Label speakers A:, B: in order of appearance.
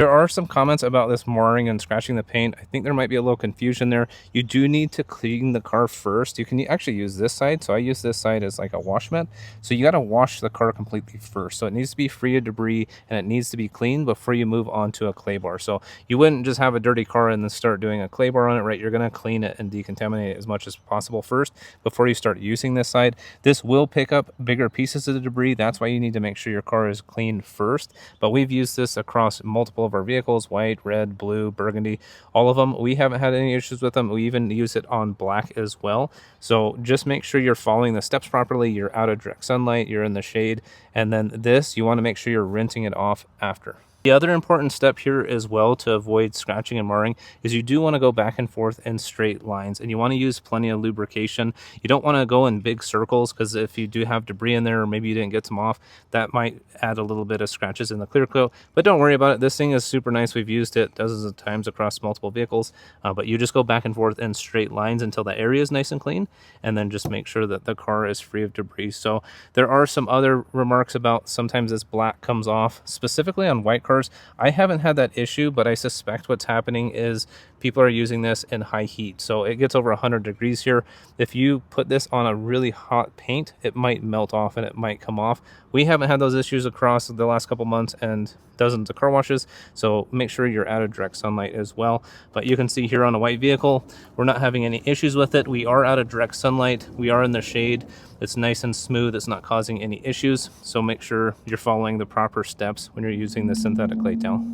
A: There are some comments about this marring and scratching the paint. I think there might be a little confusion there. You do need to clean the car first. You can actually use this side. So I use this side as like a wash mat. So you got to wash the car completely first. So it needs to be free of debris and it needs to be clean before you move on to a clay bar. So you wouldn't just have a dirty car and then start doing a clay bar on it, right? You're going to clean it and decontaminate it as much as possible first before you start using this side. This will pick up bigger pieces of the debris. That's why you need to make sure your car is clean first. But we've used this across multiple of our vehicles: white, red, blue, burgundy, all of them. We haven't had any issues with them. We even use it on black as well. So just make sure you're following the steps properly. You're out of direct sunlight, you're in the shade, and then this, you want to make sure you're rinsing it off after. The other important step here as well to avoid scratching and marring is you do want to go back and forth in straight lines, and you want to use plenty of lubrication. You don't want to go in big circles, because if you do have debris in there or maybe you didn't get some off, that might add a little bit of scratches in the clear coat. But don't worry about it. This thing is super nice. We've used it dozens of times across multiple vehicles, but you just go back and forth in straight lines until the area is nice and clean, and then just make sure that the car is free of debris. So there are some other remarks about sometimes this black comes off, specifically on white cars. I haven't had that issue, but I suspect what's happening is people are using this in high heat. So it gets over 100 degrees here. If you put this on a really hot paint, it might melt off and it might come off. We haven't had those issues across the last couple months and dozens of car washes, so make sure you're out of direct sunlight as well. But you can see here on a white vehicle, we're not having any issues with it. We are out of direct sunlight. We are in the shade. It's nice and smooth. It's not causing any issues. So make sure you're following the proper steps when you're using the synthetic clay towel.